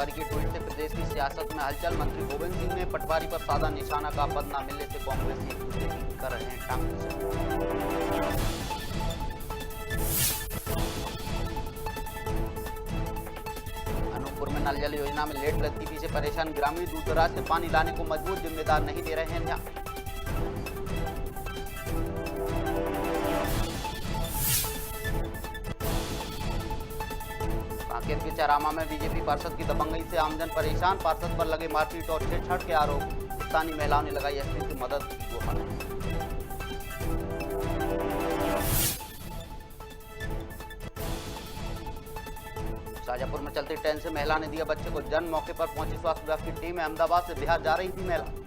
पटवारी के ट्वीट से प्रदेश की सियासत में हलचल। मंत्री गोविंद सिंह ने पटवारी पर साधा निशाना का पद न मिलने से कांग्रेसी एक दूसरे की कर रहे हैं टांग खींचाई। अनूपपुर में नल जल योजना में लेट लतीफी से परेशान ग्रामीण दूर दराज से पानी लाने को मजबूर, जिम्मेदार नहीं दे रहे हैं न्याय। कांकेर के चरामा में बीजेपी पार्षद की दबंगई से आमजन परेशान, पार्षद पर लगे मारपीट और छेड़छाड़ के आरोप। स्थानीय महिलाओं ने लगाई एसपी की मदद की गुहार। शाजापुर में चलती ट्रेन से महिला ने दिया बच्चे को जन्म, मौके पर पहुंची स्वास्थ्य विभाग की टीम। अहमदाबाद से बिहार जा रही थी महिला।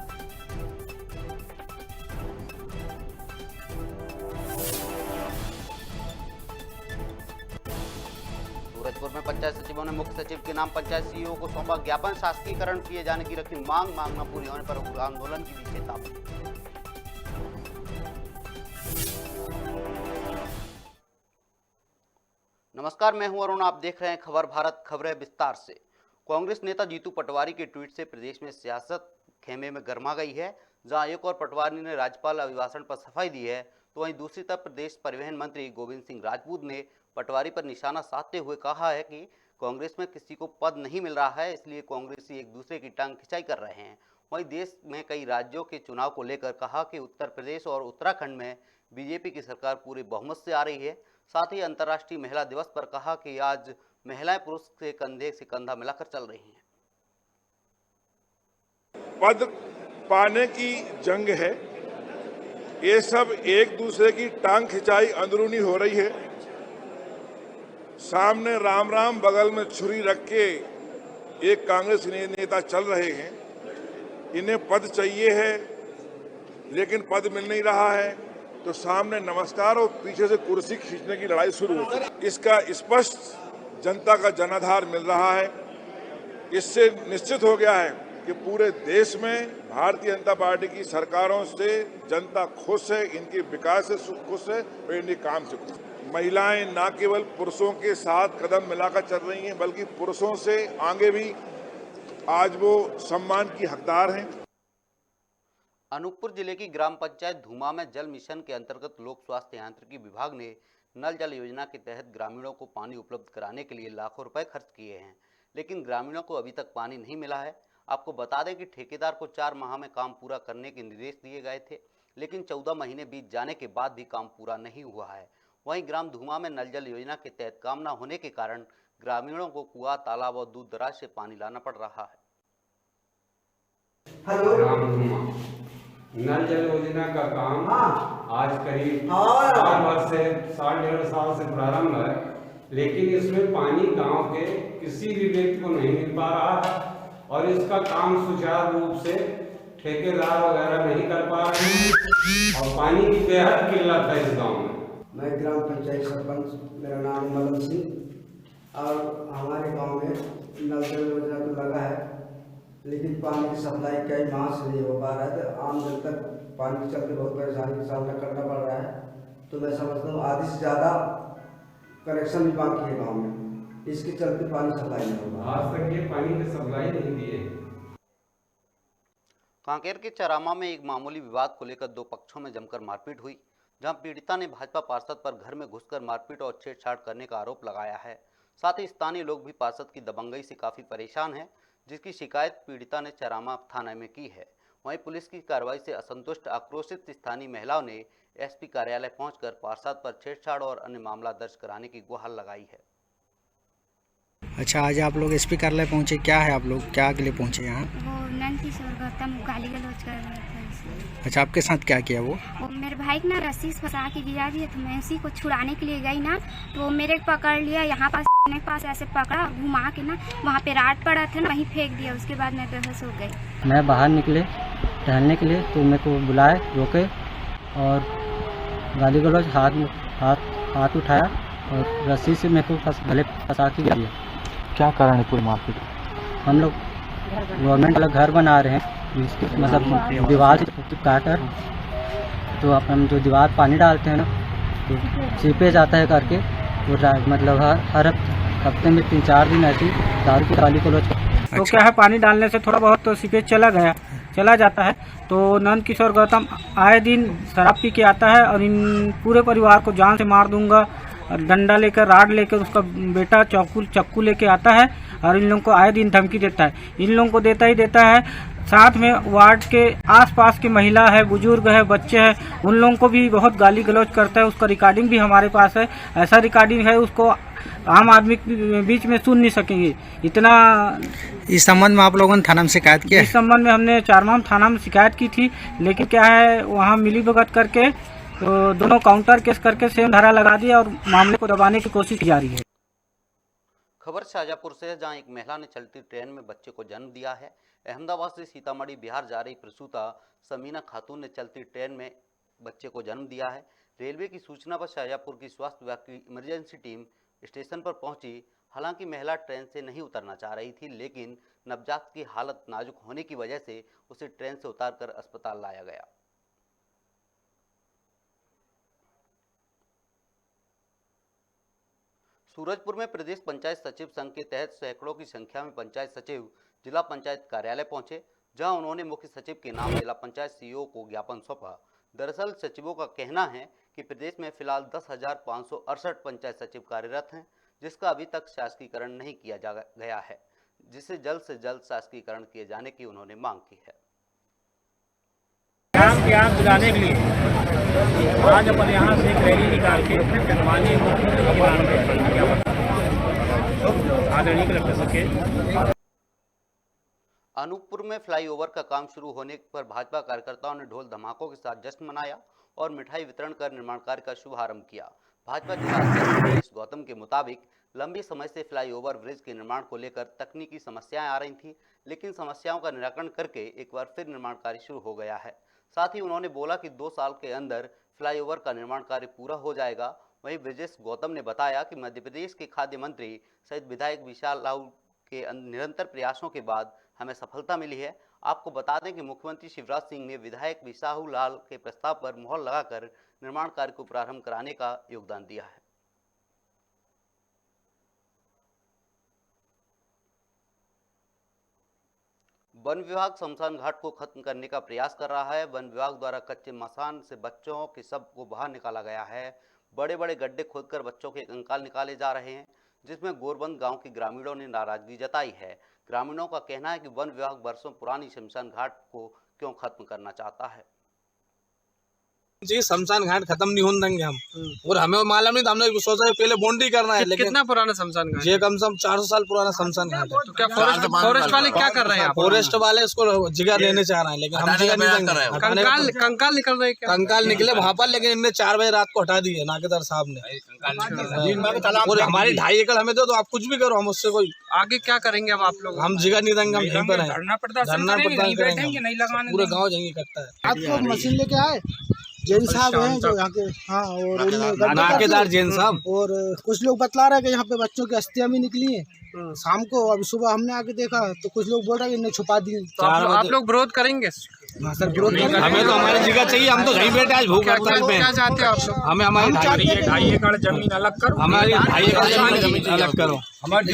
सूरजपुर में पंचायत सचिवों ने मुख्य सचिव के नाम पंचायत सीईओ को सौंपा ज्ञापन, शासकीकरण किए जाने की रखी मांग, मांग न पूरी होने पर उग्र आंदोलन की दी चेतावनी। नमस्कार, मैं हूं अरुण, आप देख रहे हैं खबर भारत। खबरें विस्तार से। कांग्रेस नेता जीतू पटवारी के ट्वीट से प्रदेश में सियासत खेमे में गर्मा गई है। जहां एक और पटवारी ने राज्यपाल अभिभाषण पर सफाई दी है, तो वहीं दूसरी तरफ प्रदेश परिवहन मंत्री गोविंद सिंह राजपूत ने पटवारी पर निशाना साधते हुए कहा है कि कांग्रेस में किसी को पद नहीं मिल रहा है, इसलिए कांग्रेसी एक दूसरे की टांग खिंचाई कर रहे हैं। वहीं देश में कई राज्यों के चुनाव को लेकर कहा कि उत्तर प्रदेश और उत्तराखंड में बीजेपी की सरकार पूरे बहुमत से आ रही है। साथ ही अंतर्राष्ट्रीय महिला दिवस पर कहा कि आज महिलाएं पुरुष से कंधा मिलाकर चल रही हैं। पद पाने की जंग है, ये सब एक दूसरे की टांग खिंचाई अंदरूनी हो रही है। सामने राम राम, बगल में छुरी रख के एक कांग्रेस नेता चल रहे हैं। इन्हें पद चाहिए है, लेकिन पद मिल नहीं रहा है, तो सामने नमस्कार और पीछे से कुर्सी खींचने की लड़ाई शुरू होती है। इसका स्पष्ट जनता का जनाधार मिल रहा है। इससे निश्चित हो गया है कि पूरे देश में भारतीय जनता पार्टी की सरकारों से जनता खुश है, इनके विकास से खुश है और इनके काम से खुश है। महिलाएं न केवल पुरुषों के साथ कदम मिलाकर चल रही हैं, बल्कि पुरुषों से आगे भी आज वो सम्मान की हकदार हैं। अनूपपुर जिले की ग्राम पंचायत धूमा में जल मिशन के अंतर्गत लोक स्वास्थ्य यांत्रिकी विभाग ने नल जल योजना के तहत ग्रामीणों को पानी उपलब्ध कराने के लिए लाखों रुपए खर्च किए हैं, लेकिन ग्रामीणों को अभी तक पानी नहीं मिला है। आपको बता दें कि ठेकेदार को 4 माह में काम पूरा करने के निर्देश दिए गए थे, लेकिन 14 महीने बीत जाने के बाद भी काम पूरा नहीं हुआ है। वहीं ग्राम धूमा में नल जल योजना के तहत काम न होने के कारण ग्रामीणों को कुआं, तालाब और दूर दराज से पानी लाना पड़ रहा है। ग्राम धूमा नल जल योजना का काम आज करीब 4 वर्ष से 1.5 साल से प्रारंभ है, लेकिन इसमें पानी गांव के किसी भी व्यक्ति को नहीं मिल पा रहा है और इसका काम सुचारू रूप से ठेकेदार वगैरह नहीं कर पा रहे हैं और पानी की बेहद किल्लत है इस गांव में। मैं ग्राम पंचायत सरपंच, मेरा नाम मदन सिंह, और हमारे गांव में नल जल योजना तो लगा है, लेकिन पानी की सप्लाई कई माह से नहीं हो पा रहा है। तो आम जन तक पानी के चलते बहुत परेशानी का सामना करना पड़ रहा है। तो मैं समझता हूँ आधी से ज़्यादा कनेक्शन भी बाकी है गांव में, इसके चलते पानी सप्लाई नहीं होगा। आज तक ये पानी की सप्लाई नहीं दिए। कांकेर के चरामा में एक मामूली विवाद को लेकर 2 पक्षों में जमकर मारपीट हुई, जहां पीड़िता ने भाजपा पार्षद पर घर में घुसकर मारपीट और छेड़छाड़ करने का आरोप लगाया है। साथ ही स्थानीय लोग भी पार्षद की दबंगई से काफी परेशान हैं, जिसकी शिकायत पीड़िता ने चरामा थाना में की है। वहीं पुलिस की कार्रवाई से असंतुष्ट आक्रोशित स्थानीय महिलाओं ने एसपी कार्यालय पहुंचकर पार्षद पर छेड़छाड़ और अन्य मामला दर्ज कराने की गुहार लगाई है। अच्छा, आज आप लोग एसपी कार्यालय पहुंचे, क्या है आप लोग क्या के लिए पहुंचे यहाँ? वो नंदकिशोर गौतम गाली गलौज कर रहा था इसलिए। अच्छा, आपके साथ क्या किया वो? मेरे भाई को ना रस्सी से फंसा के गिरा दिया, तो मैं उसी को छुड़ाने के लिए गई ना, तो वो मेरे को पकड़ लिया, यहाँ पास ऐसे पकड़ा, घुमा के ना वहाँ पे राट पड़ा था ना, वहीं फेंक दिया। उसके बाद मैं बेहोश हो गई। मैं बाहर निकले टहलने के लिए, तो मेरे को बुलाए, रोके और गाली गलौज, हाथ उठाया और रस्सी से मेरे को गले फंसा के दिया। क्या कारण है पूरी मारपीट? हम लोग गवर्नमेंट वाला घर बना रहे हैं, मतलब दीवार काटकर, तो अपन जो दीवार पानी डालते हैं ना, तो सीपेज आता है करके, वो मतलब हर हफ्ते में 3-4 दिन ऐसी दारू की गाली गलौज तो क्या है, पानी डालने से थोड़ा बहुत तो सीपेज चला जाता है। तो नंद किशोर गौतम आए दिन शराब पी के आता है और इन पूरे परिवार को जान से मार दूंगा, डंडा लेकर, राड लेकर, उसका बेटा चक्कू लेके आता है और इन लोगों को आए दिन धमकी देता है। इन लोगों को देता ही देता है, साथ में वार्ड के आसपास की महिला है, बुजुर्ग है, बच्चे हैं, उन लोगों को भी बहुत गाली गलौज करता है। उसका रिकॉर्डिंग भी हमारे पास है, ऐसा रिकॉर्डिंग है उसको आम आदमी के बीच में सुन नहीं सकेंगे इतना। इस संबंध में आप लोगों ने थाना में शिकायत किया? इस संबंध में हमने चारमाम थाना में शिकायत की थी, लेकिन क्या है, वहाँ मिलीभगत करके तो दोनों काउंटर केस करके सेम धारा लगा दिया और मामले को दबाने की कोशिश की जा रही है। खबर शाहजहाँपुर से है, जहां एक महिला ने चलती ट्रेन में बच्चे को जन्म दिया है। अहमदाबाद से सीतामढ़ी बिहार जा रही प्रसूता समीना खातून ने चलती ट्रेन में बच्चे को जन्म दिया है। रेलवे की सूचना पर शाहजहाँपुर की स्वास्थ्य विभाग की इमरजेंसी टीम स्टेशन पर पहुंची। हालांकि महिला ट्रेन से नहीं उतरना चाह रही थी, लेकिन नवजात की हालत नाजुक होने की वजह से उसे ट्रेन से उतारकर अस्पताल लाया गया। सूरजपुर में प्रदेश पंचायत सचिव संघ के तहत सैकड़ों की संख्या में पंचायत सचिव जिला पंचायत कार्यालय पहुंचे, जहां उन्होंने मुख्य सचिव के नाम जिला पंचायत सीईओ को ज्ञापन सौंपा। दरअसल सचिवों का कहना है कि प्रदेश में फिलहाल 10,568 पंचायत सचिव कार्यरत हैं, जिसका अभी तक शासकीकरण नहीं किया गया है, जिसे जल्द से जल्द शासकीकरण किए जाने की उन्होंने मांग की है। काम के आग बुझाने के लिए आज अपन यहाँ से एक रैली निकाल के माननीय मुख्यमंत्री के नाम पे आदरणीय कलेक्टर सके। अनूपपुर में फ्लाईओवर का काम शुरू होने पर भाजपा कार्यकर्ताओं ने ढोल धमाकों के साथ जश्न मनाया और मिठाई वितरण कर निर्माण कार्य का शुभारंभ किया। भाजपा जिला अध्यक्ष महेश गौतम के मुताबिक लंबी समय से फ्लाईओवर ब्रिज के निर्माण को लेकर तकनीकी समस्याएं आ रही थी, लेकिन समस्याओं का निराकरण करके एक बार फिर निर्माण कार्य शुरू हो गया है। साथ ही उन्होंने बोला कि 2 साल के अंदर फ्लाईओवर का निर्माण कार्य पूरा हो जाएगा। वहीं ब्रजेश गौतम ने बताया कि मध्य प्रदेश के खाद्य मंत्री सहित विधायक विशाल राहुल के निरंतर प्रयासों के बाद हमें सफलता मिली है। आपको बता दें कि मुख्यमंत्री शिवराज सिंह ने विधायक विशाल लाल के प्रस्ताव पर मुहर लगाकर निर्माण कार्य को प्रारंभ कराने का योगदान दिया है। वन विभाग शमशान घाट को खत्म करने का प्रयास कर रहा है। वन विभाग द्वारा कच्चे मसान से बच्चों के शव को बाहर निकाला गया है। बड़े बड़े गड्ढे खोदकर बच्चों के कंकाल निकाले जा रहे हैं, जिसमें गोरबंद गांव के ग्रामीणों ने नाराजगी जताई है। ग्रामीणों का कहना है कि वन विभाग वर्षों पुरानी शमशान घाट को क्यों खत्म करना चाहता है। जी शमशान घाट खत्म नहीं होने देंगे हम, और हमें मालूम नहीं था, हमने सोचा पहले बाउंड्री करना है। लेकिन कितना पुराना शमशान घाट? ये कम से कम 400 साल पुराना शमशान घाट है। तो क्या फॉरेस्ट वाले क्या कर रहे हैं? फॉरेस्ट वाले इसको जगह लेने चाह रहे हैं, लेकिन हम जगह नहीं देंगे। कंकाल निकल रहे हैं? कंकाल निकले वहाँ पर, लेकिन इनने 4 बजे रात को हटा दिए नाकेदार साहब ने। और हमारी 2.5 एकड़ हमें दो, तो आप कुछ भी करो, हम उससे कोई आगे क्या करेंगे अब आप लोग? हम जगह नहीं देंगे, हम यहीं पर हैं, धरना प्रदर्शन करेंगे, पूरे गाँव जाएंगे करता है। आज तो मशीन लेके आए जैन साहब हैं जो यहाँ के, हाँ, और नाकेदार जैन साहब, और कुछ लोग बतला रहे हैं कि यहाँ पे बच्चों की अस्थियां भी निकली हैं शाम को। अभी सुबह हमने आके देखा तो कुछ लोग बोल रहे हैं इन्हें छुपा दी। तो आप लोग विरोध करेंगे? हाँ सर, विरोध करेंगे। हमें तो हमारी जगह चाहिए, हम तो कहीं बैठे आज भूख हड़ताल पे। क्या चाहते हो आप लोग? हमें हमारी 2.5 एकड़ जमीन अलग करो, हमारी 2.5 एकड़ जमीन अलग करो।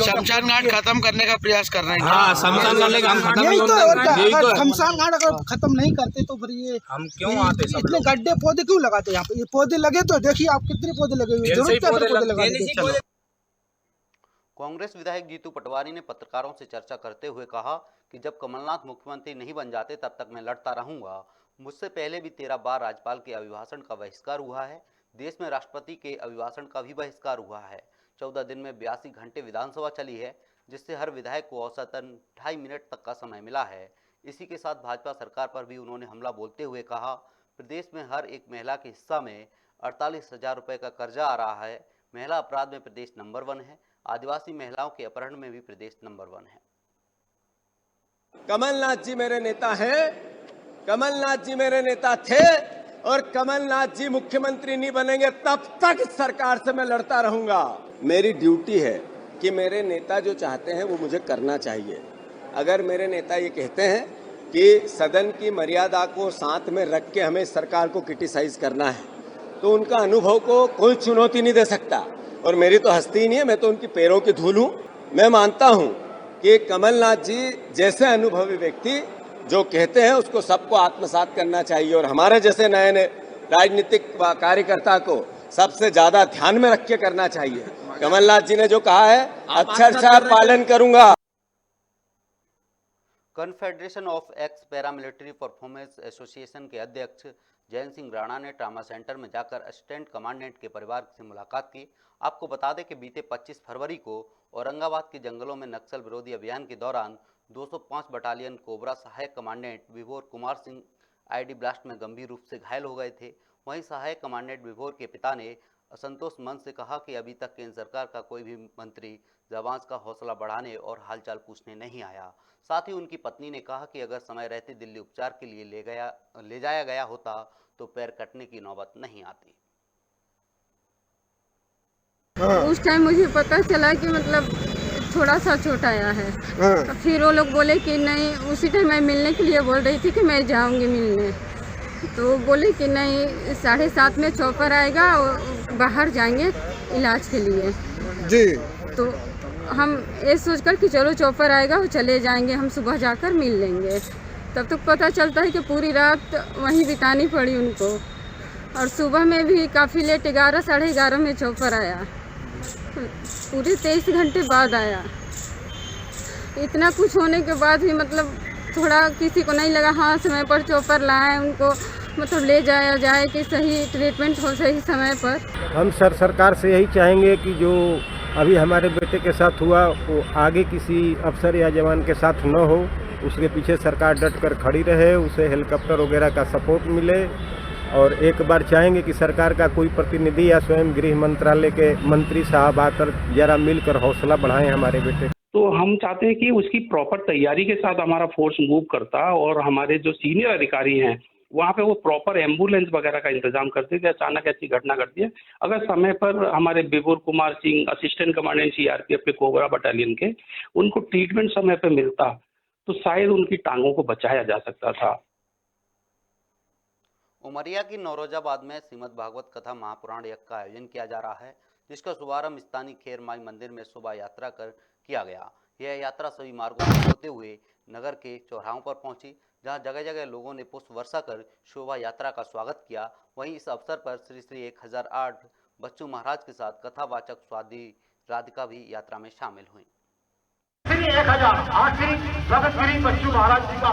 शमशान घाट खत्म करने का प्रयास कर रहे हैं। हाँ, शमशान घाट लेके हम खत्म नहीं तो होंगे। शमशान घाट अगर खत्म नहीं करते तो फिर ये हम क्यों आते? इतने गड्ढे पौधे क्यों लगाते यहाँ पे? ये पौधे लगे तो देखिए आप कितने पौधे लगे हुए, जरूरत क्या पौधे लगाने। कांग्रेस विधायक जीतू पटवारी ने पत्रकारों से चर्चा करते हुए कहा कि जब कमलनाथ मुख्यमंत्री नहीं बन जाते तब तक मैं लड़ता रहूंगा। मुझसे पहले भी 13 बार राज्यपाल के अभिभाषण का बहिष्कार हुआ है। देश में राष्ट्रपति के अभिभाषण का भी बहिष्कार हुआ है। 14 दिन में 82 घंटे विधानसभा चली है, जिससे हर विधायक को औसतन 2.5 मिनट तक का समय मिला है। इसी के साथ भाजपा सरकार पर भी उन्होंने हमला बोलते हुए कहा, प्रदेश में हर एक महिला के हिस्सा में 48,000 रुपये का कर्जा आ रहा है। महिला अपराध में प्रदेश नंबर 1 है। आदिवासी महिलाओं के अपहरण में भी प्रदेश नंबर 1 है। कमलनाथ जी मेरे नेता हैं, कमलनाथ जी मेरे नेता थे, और कमलनाथ जी मुख्यमंत्री नहीं बनेंगे तब तक इस सरकार से मैं लड़ता रहूंगा। मेरी ड्यूटी है कि मेरे नेता जो चाहते हैं वो मुझे करना चाहिए। अगर मेरे नेता ये कहते हैं कि सदन की मर्यादा को साथ में रख के हमें सरकार को क्रिटिसाइज करना है, तो उनका अनुभव को कोई चुनौती नहीं दे सकता। और मेरी तो हस्ती ही नहीं है, मैं तो उनकी पैरों की धूल हूं। मैं मानता हूं कि कमलनाथ जी जैसे अनुभवी व्यक्ति जो कहते हैं उसको सबको आत्मसात करना चाहिए और हमारे जैसे नए नए राजनीतिक कार्यकर्ता को सबसे ज्यादा ध्यान में रख के करना चाहिए। कमलनाथ जी ने जो कहा है अक्षरशः पालन करूंगा। Confederation of x paramilitary performance association के अध्यक्ष जयंत सिंह राणा ने ट्रामा सेंटर में जाकर असिस्टेंट कमांडेंट के परिवार से मुलाकात की। आपको बता दें कि बीते 25 फरवरी को औरंगाबाद के जंगलों में नक्सल विरोधी अभियान के दौरान 205 बटालियन कोबरा सहायक कमांडेंट विभोर कुमार सिंह आईडी ब्लास्ट में गंभीर रूप से घायल हो गए थे। वहीं सहायक कमांडेंट विभोर के पिता ने असंतोष मन से कहा कि अभी तक केंद्र सरकार का कोई भी मंत्री जवान का हौसला बढ़ाने और हालचाल पूछने नहीं आया। साथ ही उनकी पत्नी ने कहा कि अगर समय रहते दिल्ली उपचार के लिए ले जाया गया होता तो पैर कटने की नौबत नहीं आती। उस टाइम मुझे पता चला कि मतलब थोड़ा सा चोट आया है। तो फिर वो लोग बोले कि नहीं, उसी टाइम मैं मिलने के लिए बोल रही थी कि मैं जाऊंगी मिलने, तो बोले कि नहीं 7:30 में चौपर आएगा और बाहर जाएंगे इलाज के लिए जी। तो हम ये सोचकर कि चलो चौपर आएगा और चले जाएंगे, हम सुबह जाकर मिल लेंगे। तब तक पता चलता है कि पूरी रात वहीं बितानी पड़ी उनको और सुबह में भी काफ़ी लेट 11 साढ़े 11 में चौपर आया, पूरे 23 घंटे बाद आया। इतना कुछ होने के बाद भी मतलब थोड़ा किसी को नहीं लगा हाँ समय पर चौपर लाए उनको, मतलब ले जाया जाए कि सही ट्रीटमेंट हो सही समय पर। हम सरकार से यही चाहेंगे कि जो अभी हमारे बेटे के साथ हुआ वो आगे किसी अफसर या जवान के साथ न हो, उसके पीछे सरकार डट कर खड़ी रहे, उसे हेलीकॉप्टर वगैरह का सपोर्ट मिले। और एक बार चाहेंगे कि सरकार का कोई प्रतिनिधि या स्वयं गृह मंत्रालय के मंत्री साहब आकर जरा मिलकर हौसला बढ़ाएं हमारे बेटे। तो हम चाहते हैं कि उसकी प्रॉपर तैयारी के साथ हमारा फोर्स मूव करता और हमारे जो सीनियर अधिकारी हैं वहाँ पे वो प्रॉपर एम्बुलेंस वगैरह का इंतजाम करते कि अचानक ऐसी घटना घटती है। अगर समय पर हमारे विभोर Kumar Singh assistant commandant CRPF के कोबरा बटालियन के उनको ट्रीटमेंट समय पर मिलता तो शायद उनकी टांगों को बचाया जा सकता था। उमरिया की नौरोजाबाद में श्रीमद् भागवत कथा महापुराण यज्ञ का आयोजन किया जा रहा है, जिसका शुभारंभ स्थानीय खेर माई मंदिर में शोभा यात्रा कर किया गया। यह यात्रा सभी मार्गों से होते हुए नगर के चौराहों पर पहुंची, जहां जगह जगह लोगों ने पुष्प वर्षा कर शोभा यात्रा का स्वागत किया। वहीं इस अवसर पर श्री श्री 1008 बच्चू महाराज के साथ कथावाचक स्वादी राधिका भी यात्रा में शामिल हुई। श्री 1008 श्री भगत श्री बच्चू महाराज जी का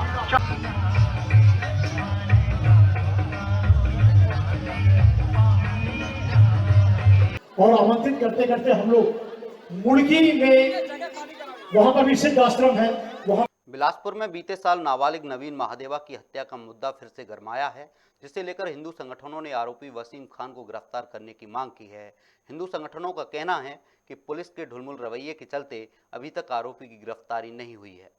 और आमंत्रित करते करते हम लोग मुड़की में वहां पर भी सिद्ध आश्रम है वहां। बिलासपुर में बीते साल नाबालिग नवीन महादेवा की हत्या का मुद्दा फिर से गरमाया है, जिसे लेकर हिंदू संगठनों ने आरोपी वसीम खान को गिरफ्तार करने की मांग की है। हिंदू संगठनों का कहना है कि पुलिस के ढुलमुल रवैये के चलते अभी तक आरोपी की गिरफ्तारी नहीं हुई है।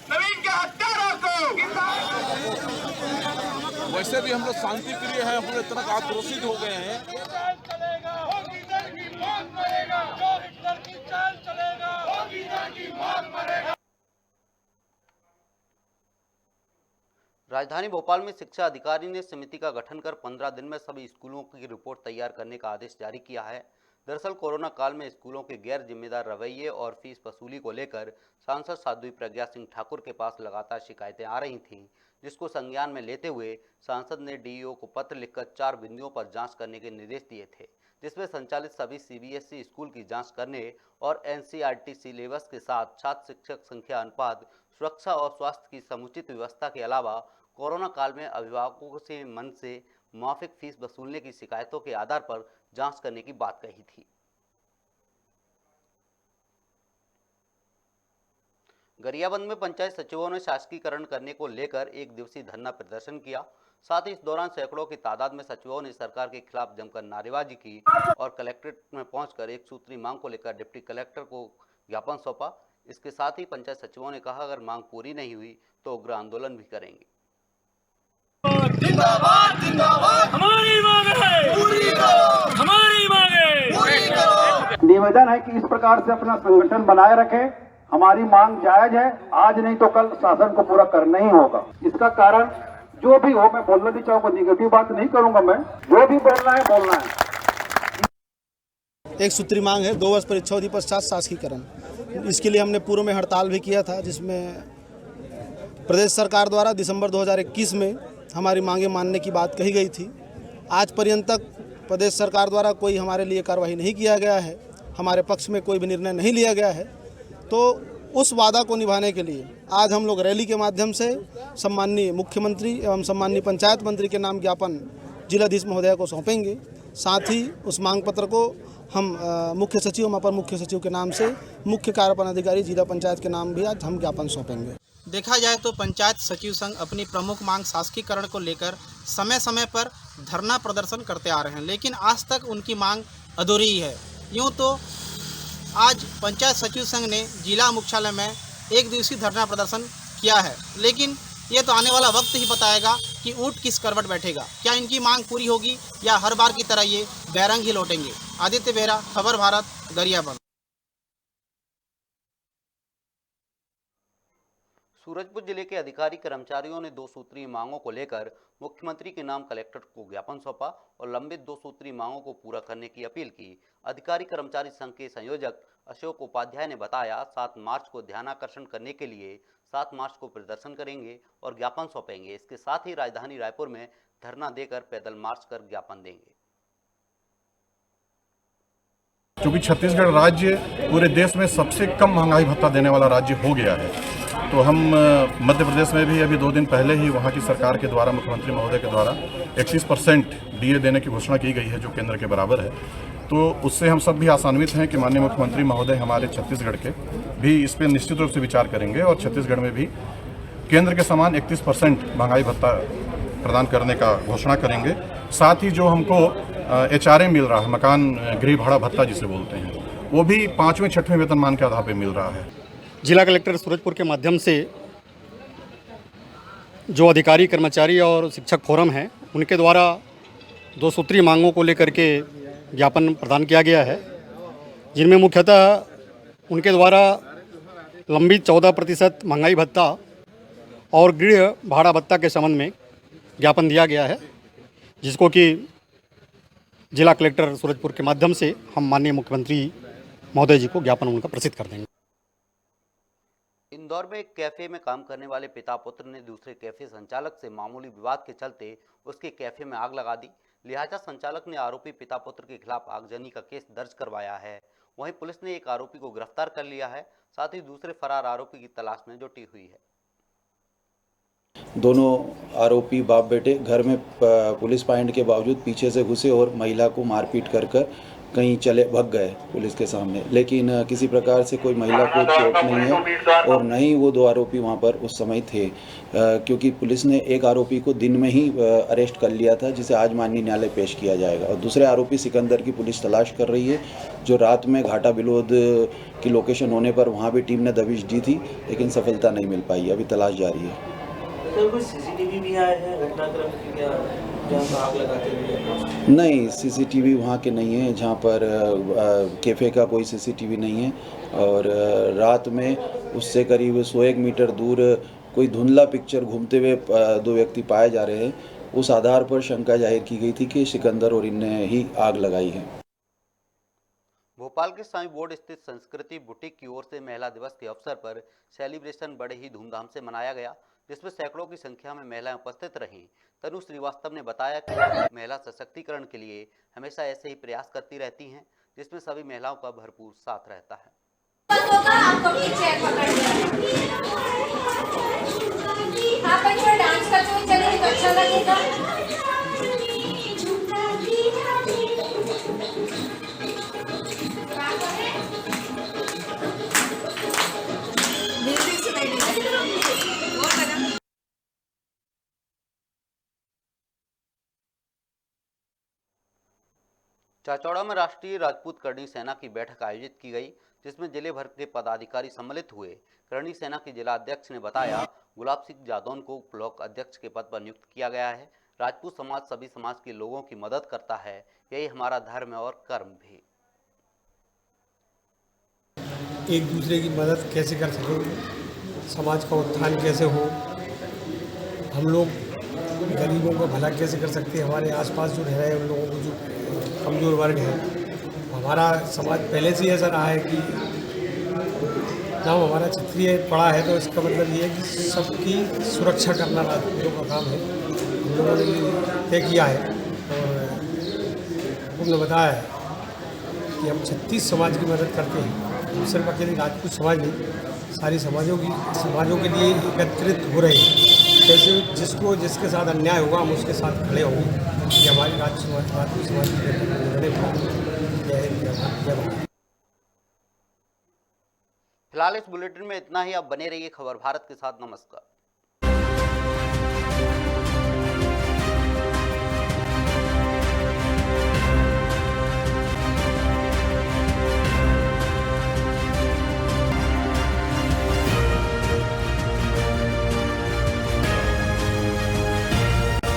नवीन के हत्यारों को वैसे भी हम लोग शांति प्रिय हैं, पूरे तरह आक्रोशित हो गए हैं। राजधानी भोपाल में शिक्षा अधिकारी ने समिति का गठन कर 15 दिन में सभी स्कूलों की रिपोर्ट तैयार करने का आदेश जारी किया है। दरअसल कोरोना काल में स्कूलों के गैर जिम्मेदार रवैये और फीस वसूली को लेकर सांसद साध्वी प्रज्ञा सिंह ठाकुर के पास लगातार शिकायतें आ रही थीं, जिसको संज्ञान में लेते हुए सांसद ने डीईओ को पत्र लिखकर 4 बिंदुओं पर जांच करने के निर्देश दिए थे, जिसमें संचालित सभी सीबीएसई स्कूल की जांच करने और एनसीईआरटी सिलेबस के साथ छात्र शिक्षक संख्या अनुपात, सुरक्षा और स्वास्थ्य की समुचित व्यवस्था के अलावा कोरोना काल में अभिभावकों से मन से माफिक फीस वसूलने की शिकायतों के आधार पर जांच करने की बात कही थी। गरियाबंद में पंचायत सचिवों ने शासकीकरण करने को लेकर 1 दिवसीय धरना प्रदर्शन किया। साथ ही इस दौरान सैकड़ों की तादाद में सचिवों ने सरकार के खिलाफ जमकर नारेबाजी की और कलेक्ट्रेट में पहुंचकर एक सूत्री मांग को लेकर डिप्टी कलेक्टर को ज्ञापन सौंपा। इसके साथ ही पंचायत सचिवों ने कहा अगर मांग पूरी नहीं हुई तो उग्र आंदोलन भी करेंगे। जिंदाबाद जिंदाबाद हमारी मांग है पूरी करो, हमारी मांग है पूरी करो। निवेदन है कि इस प्रकार से अपना संगठन बनाए रखें। हमारी मांग जायज है, आज नहीं तो कल शासन को पूरा करना ही होगा। इसका कारण जो भी हो, मैं बोलना नहीं चाहूंगा, निगेटिव बात नहीं करूंगा, मैं जो भी बोलना है बोलना है। एक सूत्री मांग है 2 वर्ष परीक्षा अवधि पश्चात शासकीकरण। इसके लिए हमने पूर्व में हड़ताल भी किया था, जिसमें प्रदेश सरकार द्वारा दिसंबर 2021 में हमारी मांगें मानने की बात कही गई थी। आज पर्यंत तक प्रदेश सरकार द्वारा कोई हमारे लिए कार्रवाई नहीं किया गया है, हमारे पक्ष में कोई भी निर्णय नहीं लिया गया है। तो उस वादा को निभाने के लिए आज हम लोग रैली के माध्यम से सम्माननीय मुख्यमंत्री एवं सम्माननीय पंचायत मंत्री के नाम ज्ञापन जिलाधीश महोदय को सौंपेंगे। साथ ही उस मांग पत्र को हम मुख्य सचिव एवं अपर मुख्य सचिव के नाम से मुख्य कार्यपालन अधिकारी जिला पंचायत के नाम भी आज हम ज्ञापन सौंपेंगे। देखा जाए तो पंचायत सचिव संघ अपनी प्रमुख मांग शासकीकरण को लेकर समय समय पर धरना प्रदर्शन करते आ रहे हैं, लेकिन आज तक उनकी मांग अधूरी ही है। यूँ तो आज पंचायत सचिव संघ ने जिला मुख्यालय में 1 दिवसीय धरना प्रदर्शन किया है, लेकिन ये तो आने वाला वक्त ही बताएगा कि ऊँट किस करवट बैठेगा। क्या इनकी मांग पूरी होगी या हर बार की तरह ये बैरंग ही लौटेंगे। आदित्य बेहरा, खबर भारत, गरियाबंद। सूरजपुर जिले के अधिकारी कर्मचारियों ने 2 सूत्रीय मांगों को लेकर मुख्यमंत्री के नाम कलेक्टर को ज्ञापन सौंपा और लंबित 2 सूत्रीय मांगों को पूरा करने की अपील की। अधिकारी कर्मचारी संघ के संयोजक अशोक उपाध्याय ने बताया 7 मार्च को ध्यानाकर्षण करने के लिए 7 मार्च को प्रदर्शन करेंगे और ज्ञापन सौंपेंगे। इसके साथ ही राजधानी रायपुर में धरना देकर पैदल मार्च कर ज्ञापन देंगे। क्योंकि छत्तीसगढ़ राज्य पूरे देश में सबसे कम महंगाई भत्ता देने वाला राज्य हो गया है, तो हम मध्य प्रदेश में भी अभी 2 दिन पहले ही वहाँ की सरकार के द्वारा, मुख्यमंत्री महोदय के द्वारा 31% डीए देने की घोषणा की गई है, जो केंद्र के बराबर है। तो उससे हम सब भी आशान्वित हैं कि माननीय मुख्यमंत्री महोदय हमारे छत्तीसगढ़ के भी इस पर निश्चित रूप से विचार करेंगे और छत्तीसगढ़ में भी केंद्र के समान 31% महंगाई भत्ता प्रदान करने का घोषणा करेंगे। साथ ही जो हमको HRA मिल रहा है, मकान गृह भाड़ा भत्ता जिसे बोलते हैं, वो भी 5वें 6वें वेतनमान के आधार पर मिल रहा है। जिला कलेक्टर सूरजपुर के माध्यम से जो अधिकारी कर्मचारी और शिक्षक फोरम है, उनके द्वारा 2 सूत्रीय मांगों को लेकर के ज्ञापन प्रदान किया गया है, जिनमें मुख्यतः उनके द्वारा लंबित 14% महंगाई भत्ता और गृह भाड़ा भत्ता के संबंध में ज्ञापन दिया गया है, जिसको कि जिला कलेक्टर सूरजपुर के माध्यम से हम माननीय मुख्यमंत्री महोदय जी को ज्ञापन उनका प्रेषित कर देंगे। इंदौर में एक कैफे में काम करने वाले पिता पुत्र ने दूसरे कैफे संचालक से मामूली विवाद के चलते उसके कैफे में आग लगा दी। लिहाजा संचालक ने आरोपी पिता पुत्र के खिलाफ आगजनी का केस दर्ज करवाया है। वहीं पुलिस ने एक आरोपी को गिरफ्तार कर लिया है, साथ ही दूसरे फरार आरोपी की तलाश में जुटी हुई है। दोनों आरोपी बाप बेटे घर में पुलिस पॉइंट के बावजूद पीछे से घुसे और महिला को मारपीट कर कहीं चले भग गए पुलिस के सामने, लेकिन किसी प्रकार से कोई महिला को चोट नहीं है और न ही वो 2 आरोपी वहाँ पर उस समय थे, क्योंकि पुलिस ने एक आरोपी को दिन में ही अरेस्ट कर लिया था, जिसे आज माननीय न्यायालय पेश किया जाएगा। और दूसरे आरोपी सिकंदर की पुलिस तलाश कर रही है, जो रात में घाटा बिलोद की लोकेशन होने पर वहाँ भी टीम ने दबिश दी थी, लेकिन सफलता नहीं मिल पाई। अभी तलाश जारी है। कोई सीसीटीवी भी आए हैं घटनाक्रम की क्या, जहाँ आग लगाते हुए? नहीं, सीसीटीवी वहाँ के नहीं है, जहाँ पर कैफ़े का कोई सीसीटीवी नहीं है। और रात में उससे करीब 100 मीटर दूर कोई धुंधला पिक्चर घूमते हुए 2 व्यक्ति पाए जा रहे हैं। उस आधार पर शंका जाहिर की गई थी कि सिकंदर और इनने ही आग लगाई है। भोपाल के साईं बोर्ड स्थित संस्कृति बुटीक की ओर से महिला दिवस के अवसर पर सेलिब्रेशन बड़े ही धूमधाम से मनाया गया, जिसमें सैकड़ों की संख्या में महिलाएं उपस्थित रहीं। तनु श्रीवास्तव ने बताया कि महिला सशक्तिकरण के लिए हमेशा ऐसे ही प्रयास करती रहती हैं, जिसमें सभी महिलाओं का भरपूर साथ रहता है। डांस करते हुए चलेंगे तो अच्छा लगेगा। चाचौड़ा में राष्ट्रीय राजपूत करणी सेना की बैठक आयोजित की गई, जिसमें जिले भर के पदाधिकारी सम्मिलित हुए। करणी सेना के जिला अध्यक्ष ने बताया, गुलाब सिंह जादौन को ब्लॉक अध्यक्ष के पद पर नियुक्त किया गया है। राजपूत समाज सभी समाज के लोगों की मदद करता है, यही हमारा धर्म है और कर्म भी। एक दूसरे की मदद कैसे कर सकेंगे, समाज का उत्थान कैसे हो, हम लोग गरीबों का भला कैसे कर सकते हैं, हमारे आसपास जो रह रहे हैं उन लोगों को, जो कमज़ोर वर्ग है हमारा समाज पहले से ही ऐसा रहा है कि नाम हमारा क्षत्रिय पड़ा है, तो इसका मतलब ये है कि सबकी सुरक्षा करना राजपूतों का काम है। हम लोगों ने ये तय किया है और हमने बताया है कि हम 36 समाज की मदद करते हैं। सिर्फ अकेले राजपूत समाज नहीं, सारी समाजों के लिए एकत्रित हो रहे हैं। जैसे जिसको जिसके साथ अन्याय होगा हम उसके साथ खड़े होंगे। ये हमारी राजपूत समाज की। फिलहाल इस बुलेटिन में इतना ही। आप बने रहिए खबर भारत के साथ। नमस्कार।